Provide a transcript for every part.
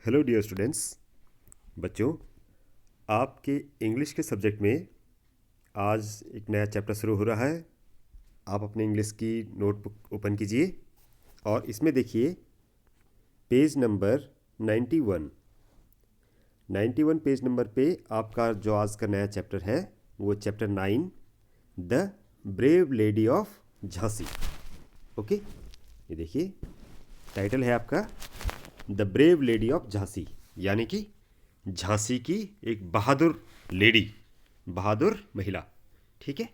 Hello dear students. बच्चों, आपके English के सब्जेक्ट में आज एक नया चैप्टर शुरू हो रहा है। आप अपने इंग्लिश की नोटबुक ओपन कीजिए और इसमें देखिए पेज नंबर 91। 91 पेज नंबर पे आपका जो आज का नया चैप्टर है वो chapter 9, the brave lady of Jhansi. Okay, ये देखिए टाइटल है आपका the brave lady of Jhansi, यानी कि झांसी की एक बहादुर लेडी, बहादुर महिला। ठीक है,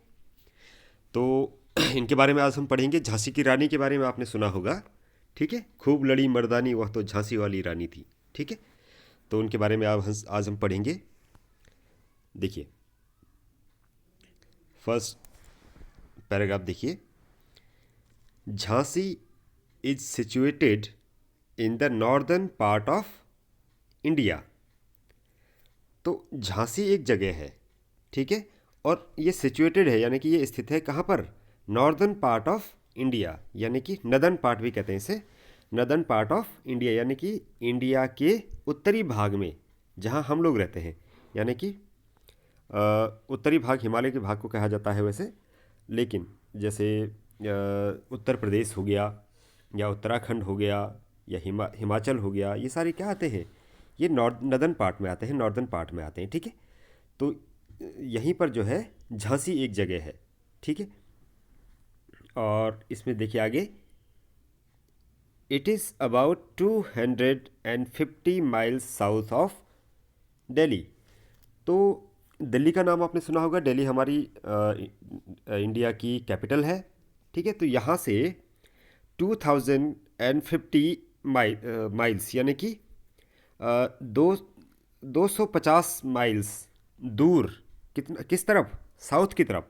तो इनके बारे में आज हम पढ़ेंगे। झांसी की रानी के बारे में आपने सुना होगा। ठीक है, खूब लड़ी मर्दानी वह तो झांसी वाली रानी थी। ठीक है, तो उनके बारे में आज हम पढ़ेंगे। देखिए फर्स्ट पैराग्राफ देखिए, Jhansi is situated in the northern part of India. तो झांसी एक जगह है, ठीक है, और ये सिचुएटेड है यानी कि ये स्थित है कहाँ पर? नॉर्दर्न पार्ट ऑफ इंडिया, यानी कि नदर्न पार्ट भी कहते हैं इसे। नदर्न पार्ट ऑफ इंडिया यानी कि इंडिया के उत्तरी भाग में, जहाँ हम लोग रहते हैं। यानी कि उत्तरी भाग हिमालय के भाग को कहा जाता है वैसे, लेकिन जैसे उत्तर प्रदेश हो गया या उत्तराखंड हो गया या हिमाचल हो गया, ये सारे क्या आते हैं? ये नदर्न पार्ट में आते हैं, नॉर्दर्न पार्ट में आते हैं। ठीक है, तो यहीं पर जो है झांसी एक जगह है। ठीक है, और इसमें देखिए आगे, it is about 250 miles south of Delhi. तो दिल्ली का नाम आपने सुना होगा। दिल्ली हमारी इंडिया की कैपिटल है। ठीक है, तो यहाँ से 2050 माइल्स यानी कि दो 250 माइल्स दूर, कितना, किस तरफ? साउथ की तरफ।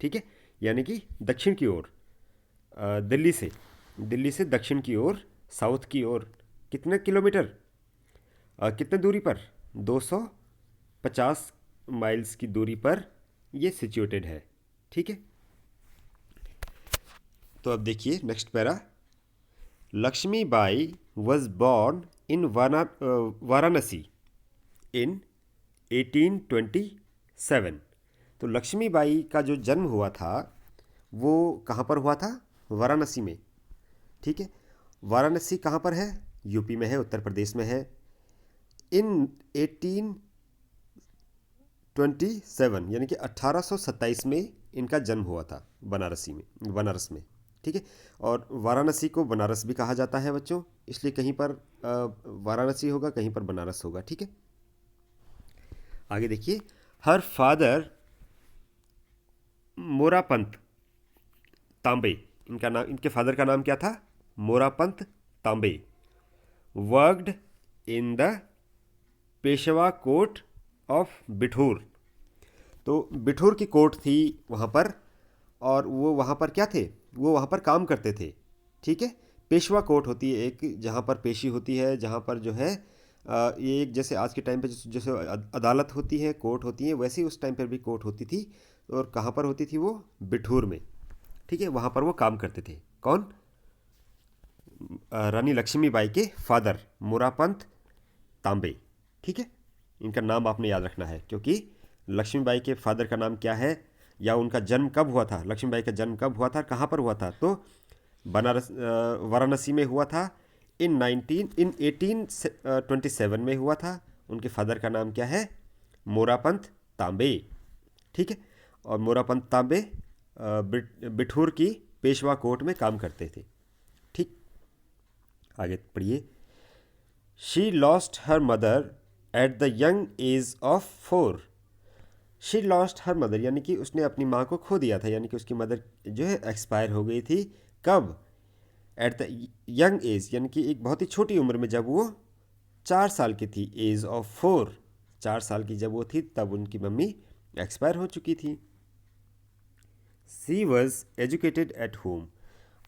ठीक है, यानी कि दक्षिण की ओर, दिल्ली से दक्षिण की ओर, साउथ की ओर कितने किलोमीटर, कितने दूरी पर? 250 माइल्स की दूरी पर ये सिचुएटेड है। ठीक है, तो अब देखिए next para. Lakshmi Bai was born in Varanasi in 1827। तो लक्ष्मी बाई का जो जन्म हुआ था वो कहाँ पर हुआ था? वाराणसी में। ठीक है, वाराणसी कहाँ पर है? यूपी में है, उत्तर प्रदेश में है। इन 1827 यानी कि 1827 में इनका जन्म हुआ था बनारसी में, बनारस में। ठीक है, और वाराणसी को बनारस भी कहा जाता है बच्चों, इसलिए कहीं पर वाराणसी होगा, कहीं पर बनारस होगा। ठीक है, आगे देखिए, हर फादर मोरापंत तांबे, इनका नाम, इनके फादर का नाम क्या था? मोरापंत तांबे। Worked in the Peshwa court of Bithoor. तो बिठूर की कोर्ट थी वहाँ पर, और वो वहाँ पर क्या थे? वो वहाँ पर काम करते थे। ठीक है, पेशवा कोर्ट होती है एक, जहाँ पर पेशी होती है, जहाँ पर जो है ये एक, जैसे आज के टाइम पे जैसे अदालत होती है, कोर्ट होती है, वैसे ही उस टाइम पर भी कोर्ट होती थी। और कहाँ पर होती थी वो? बिठूर में। ठीक है, वहाँ पर वो काम करते थे। कौन? रानी लक्ष्मीबाई के फादर मोरापंत तांबे। ठीक है, इनका नाम आपने याद रखना है, क्योंकि लक्ष्मीबाई के फादर का नाम क्या है, या उनका जन्म कब हुआ था, लक्ष्मीबाई का जन्म कब हुआ था, कहाँ पर हुआ था? तो बनारस, वाराणसी में हुआ था। इन 1827 में हुआ था। उनके फादर का नाम क्या है? मोरापंत तांबे। ठीक है, और मोरापंत तांबे बिठूर की पेशवा कोर्ट में काम करते थे। ठीक, आगे पढ़िए। She lost her mother at the young age of 4। She lost her mother यानी कि उसने अपनी माँ को खो दिया था, यानी कि उसकी मदर जो है एक्सपायर हो गई थी। कब? एट द यंग एज यानी कि एक बहुत ही छोटी उम्र में, जब वो 4 साल की थी। एज ऑफ 4, 4 साल की जब वो थी तब उनकी मम्मी एक्सपायर हो चुकी थी। सी वॉज एजुकेटेड एट होम,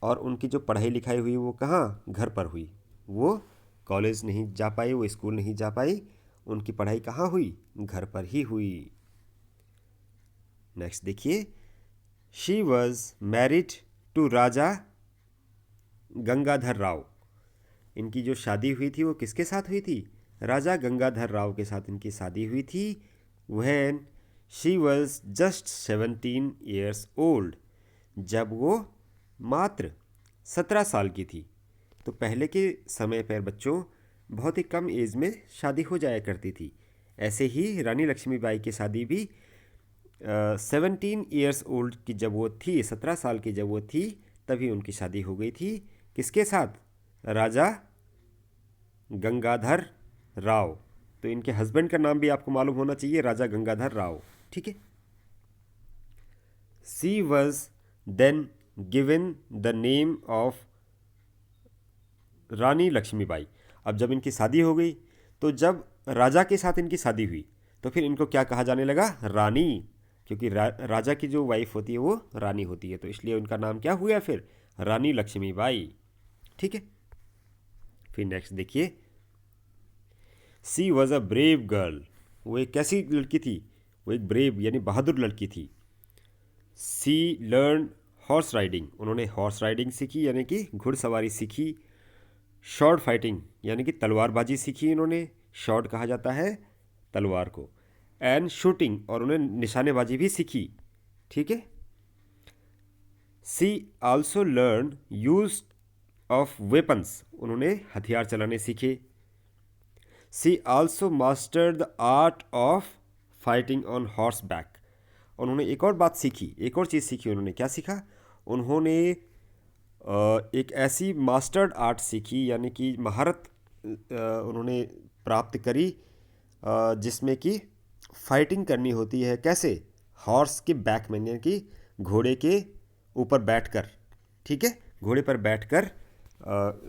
और उनकी जो पढ़ाई लिखाई हुई वो कहाँ? घर पर हुई। वो कॉलेज नहीं जा पाई, वो स्कूल नहीं जा पाई, उनकी पढ़ाई कहाँ हुई? घर पर ही हुई। नेक्स्ट देखिए, शी वॉज मैरिड टू राजा गंगाधर राव। इनकी जो शादी हुई थी वो किसके साथ हुई थी? राजा गंगाधर राव के साथ इनकी शादी हुई थी। When she was just 17 years old, जब वो मात्र 17 साल की थी। तो पहले के समय पर बच्चों बहुत ही कम एज में शादी हो जाया करती थी। ऐसे ही रानी लक्ष्मीबाई की शादी भी 17 ईयर्स ओल्ड की जब वो थी, 17 साल की जब वो थी, तभी उनकी शादी हो गई थी। किसके साथ? राजा गंगाधर राव। तो इनके हस्बैंड का नाम भी आपको मालूम होना चाहिए, राजा गंगाधर राव। ठीक है। She was then given the name of Rani Lakshmibai. अब जब इनकी शादी हो गई, तो जब राजा के साथ इनकी शादी हुई, तो फिर इनको क्या कहा जाने लगा? रानी। क्योंकि राजा की जो वाइफ होती है वो रानी होती है, तो इसलिए उनका नाम क्या हुआ फिर? रानी लक्ष्मीबाई। ठीक है। फिर नेक्स्ट देखिए, सी वॉज अ ब्रेव गर्ल। वो एक कैसी लड़की थी? वो एक ब्रेव यानी बहादुर लड़की थी। सी लर्न हॉर्स राइडिंग। उन्होंने हॉर्स राइडिंग सीखी यानी कि घुड़सवारी सीखी। शॉर्ट फाइटिंग यानी कि तलवारबाजी सीखी इन्होंने। शॉर्ट कहा जाता है तलवार को। एंड शूटिंग, और उन्हें निशानेबाजी भी सीखी। ठीक है। She also learn use of weapons. उन्होंने हथियार चलाने सीखे। She also mastered the art of fighting on horseback. उन्होंने एक और बात सीखी, एक और चीज़ सीखी। उन्होंने क्या सीखा? उन्होंने एक ऐसी मास्टर्ड आर्ट सीखी यानी कि महारत उन्होंने प्राप्त करी जिसमें कि फाइटिंग करनी होती है। कैसे? हॉर्स के बैक में, यानी कि घोड़े के ऊपर बैठकर। ठीक है, घोड़े पर बैठकर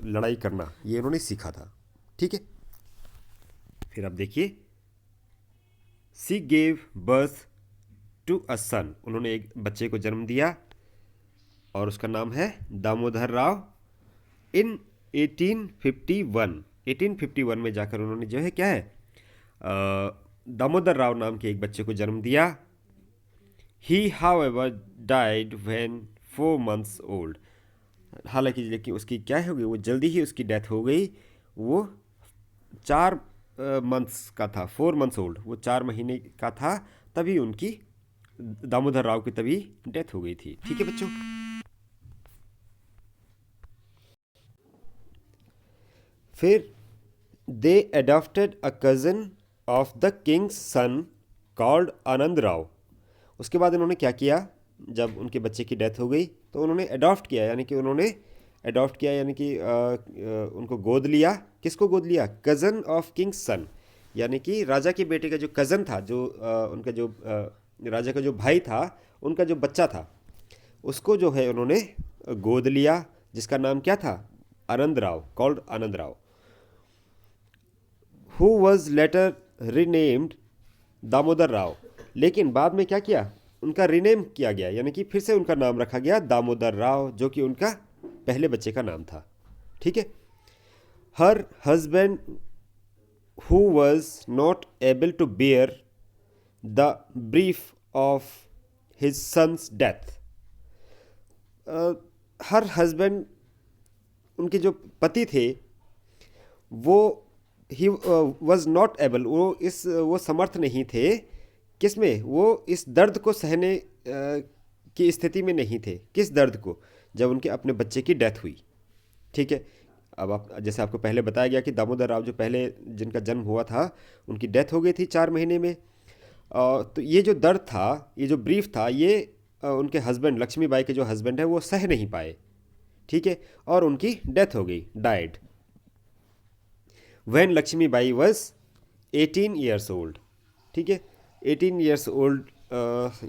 लड़ाई करना, ये उन्होंने सीखा था। ठीक है। फिर अब देखिए, she gave birth to a son. उन्होंने एक बच्चे को जन्म दिया और उसका नाम है दामोदर राव। इन 1851, 1851 में जाकर उन्होंने जो है क्या है दामोदर राव नाम के एक बच्चे को जन्म दिया। He however died when 4 months old. हालांकि लेकिन उसकी क्या हो गई, वो जल्दी ही उसकी डेथ हो गई। वो 4 मंथ्स का था, 4 months ओल्ड, वो 4 महीने का था, तभी उनकी दामोदर राव की तभी डेथ हो गई थी। ठीक है बच्चों। फिर they adopted a cousin of the king's son called Anand Rao. उसके बाद इन्होंने क्या किया? जब उनके बच्चे की डेथ हो गई तो उन्होंने अडॉप्ट किया, यानी कि उन्होंने अडॉप्ट किया यानी कि उनको गोद लिया। किसको गोद लिया? कज़न ऑफ किंग्स सन, यानी कि राजा के बेटे का जो कज़न था, जो उनका जो राजा का जो भाई था, उनका जो बच्चा था, उसको जो है उन्होंने गोद लिया, जिसका नाम क्या था? Anand Rao, called Anand Rao. Who was later renamed Damodar Rao. लेकिन बाद में क्या किया? उनका रीनेम किया गया, यानी कि फिर से उनका नाम रखा गया दामोदर राव, जो कि उनका पहले बच्चे का नाम था। ठीक है। Her husband who was not able to bear the brief of his son's death. Her husband, उनके जो पति थे, वो ही वॉज नॉट एबल, वो समर्थ नहीं थे। किस में? वो इस दर्द को सहने की स्थिति में नहीं थे। किस दर्द को? जब उनके अपने बच्चे की डेथ हुई। ठीक है। अब आप, जैसे आपको पहले बताया गया कि दामोदर राव जो पहले जिनका जन्म हुआ था, उनकी डेथ हो गई थी 4 महीने में। तो ये जो दर्द था, ये जो ब्रीफ था, ये उनके हस्बैंड, लक्ष्मीबाई के जो हस्बैंड है, वो सह नहीं पाए। ठीक है। और उनकी डेथ हो गई, died. When Lakshmibai was 18 years old. ठीक है, 18 ईयर्स ओल्ड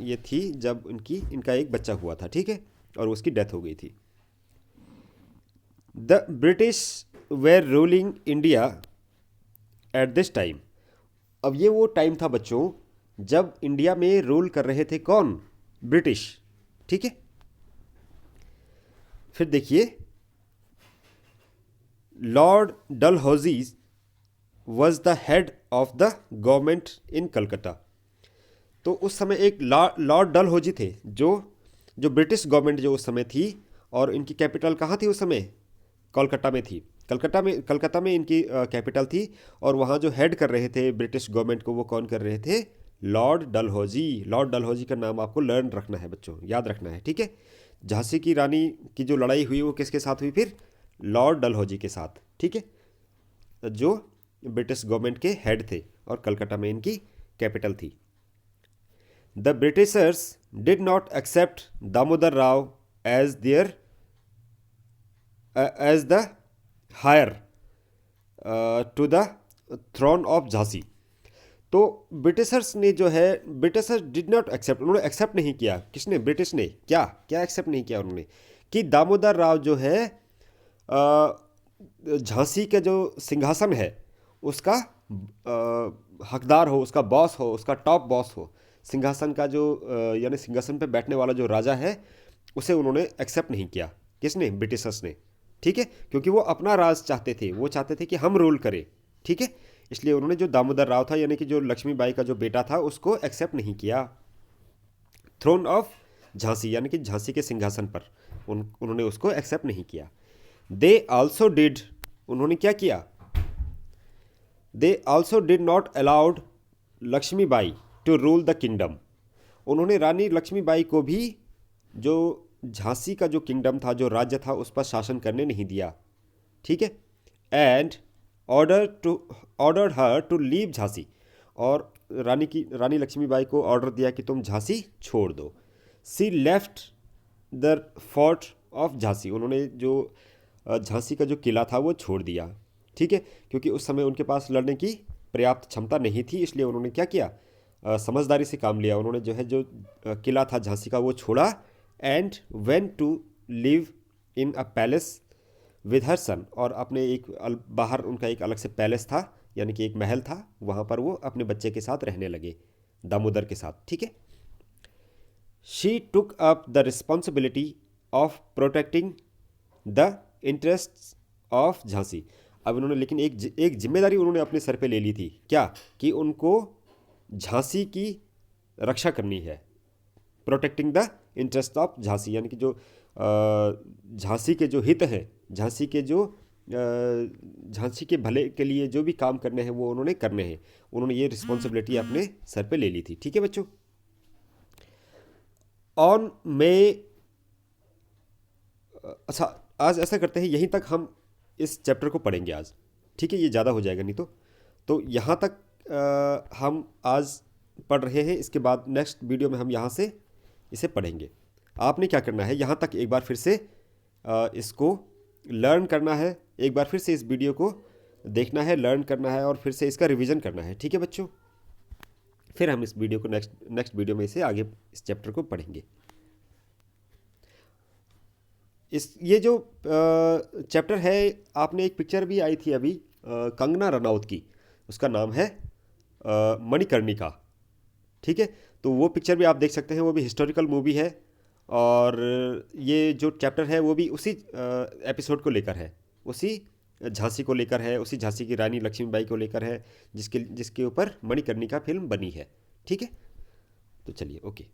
ये थी जब इनका एक बच्चा हुआ था। ठीक है, और उसकी डेथ हो गई थी। The British were ruling India at this time. अब ये वो टाइम था बच्चों जब इंडिया में रूल कर रहे थे कौन? ब्रिटिश। ठीक है। फिर देखिए, Lord Dalhousie was the head of the government in Calcutta. तो उस समय एक लॉर्ड डलहौजी थे, जो ब्रिटिश गवर्नमेंट जो उस समय थी, और इनकी कैपिटल कहाँ थी उस समय? कोलकाता में थी। कलकत्ता में इनकी कैपिटल थी। और वहाँ जो हेड कर रहे थे ब्रिटिश गवर्नमेंट को, वो कौन कर रहे थे? लॉर्ड डलहौजी। लॉर्ड डलहौजी का नाम आपको लर्न रखना है बच्चों, याद रखना है, ठीक है। झांसी की रानी की जो लड़ाई हुई वो किसके साथ हुई फिर? लॉर्ड डलहौजी के साथ, ठीक है, जो ब्रिटिश गवर्नमेंट के हेड थे और कलकत्ता में इनकी कैपिटल थी। The Britishers did not accept Damodar Rao as their as the heir to the throne of Jhansi. तो ब्रिटिशर्स ने जो है, ब्रिटिशर्स डिड नॉट एक्सेप्ट, उन्होंने एक्सेप्ट नहीं किया। किसने? ब्रिटिश ने। क्या क्या एक्सेप्ट नहीं किया उन्होंने? कि दामोदर राव जो है झांसी के जो सिंहासन है उसका हकदार हो, उसका बॉस हो, उसका टॉप बॉस हो। सिंहासन का जो यानी सिंहासन पे बैठने वाला जो राजा है उसे उन्होंने एक्सेप्ट नहीं किया। किसने? ब्रिटिशर्स ने, ठीक है। क्योंकि वो अपना राज चाहते थे, वो चाहते थे कि हम रूल करें, ठीक है। इसलिए उन्होंने जो दामोदर राव था यानी कि जो लक्ष्मीबाई का जो बेटा था उसको एक्सेप्ट नहीं किया। थ्रोन ऑफ झांसी यानी कि झांसी के सिंहासन पर उन्होंने उसको एक्सेप्ट नहीं किया। दे आल्सो डिड, उन्होंने क्या किया? They also did not allowed Lakshmibai to rule the kingdom. उन्होंने रानी लक्ष्मीबाई को भी जो झांसी का जो किंगडम था, जो राज्य था, उस पर शासन करने नहीं दिया, ठीक है। And ordered her to leave Jhansi, और रानी लक्ष्मीबाई को ऑर्डर दिया कि तुम झांसी छोड़ दो। She left the fort of Jhansi, उन्होंने जो झांसी का जो किला था वो छोड़ दिया, ठीक है। क्योंकि उस समय उनके पास लड़ने की पर्याप्त क्षमता नहीं थी, इसलिए उन्होंने क्या किया? समझदारी से काम लिया। उन्होंने जो है जो किला था झांसी का वो छोड़ा। And went to live in a palace with her son, और अपने एक बाहर उनका एक अलग से पैलेस था यानी कि एक महल था, वहाँ पर वो अपने बच्चे के साथ रहने लगे, दामोदर के साथ, ठीक है। She took up the responsibility of protecting the interests of Jhansi. अब उन्होंने लेकिन एक जिम्मेदारी उन्होंने अपने सर पे ले ली थी। क्या? कि उनको झांसी की रक्षा करनी है। Protecting the interest of Jhansi यानी कि जो झांसी के जो हित हैं, झांसी के जो झांसी के भले के लिए जो भी काम करने हैं वो उन्होंने करने हैं। उन्होंने ये रिस्पॉन्सिबिलिटी अपने सर पे ले ली थी, ठीक है बच्चों। ऑन में अच्छा, आज ऐसा करते हैं, यहीं तक हम इस चैप्टर को पढ़ेंगे आज, ठीक है। ये ज़्यादा हो जाएगा नहीं तो यहाँ तक हम आज पढ़ रहे हैं। इसके बाद नेक्स्ट वीडियो में हम यहाँ से इसे पढ़ेंगे। आपने क्या करना है, यहाँ तक एक बार फिर से इसको लर्न करना है, एक बार फिर से इस वीडियो को देखना है, लर्न करना है और फिर से इसका रिवीजन करना है, ठीक है बच्चों। फिर हम इस वीडियो को नेक्स्ट वीडियो में इसे आगे इस चैप्टर को पढ़ेंगे। ये जो चैप्टर है, आपने एक पिक्चर भी आई थी अभी कंगना रनौत की, उसका नाम है मणिकर्णिका, ठीक है। तो वो पिक्चर भी आप देख सकते हैं, वो भी हिस्टोरिकल मूवी है। और ये जो चैप्टर है वो भी उसी एपिसोड को लेकर है, उसी झांसी को लेकर है, उसी झांसी की रानी लक्ष्मीबाई को लेकर है, जिसके ऊपर मणिकर्णिका फिल्म बनी है, ठीक है। तो चलिए, ओके।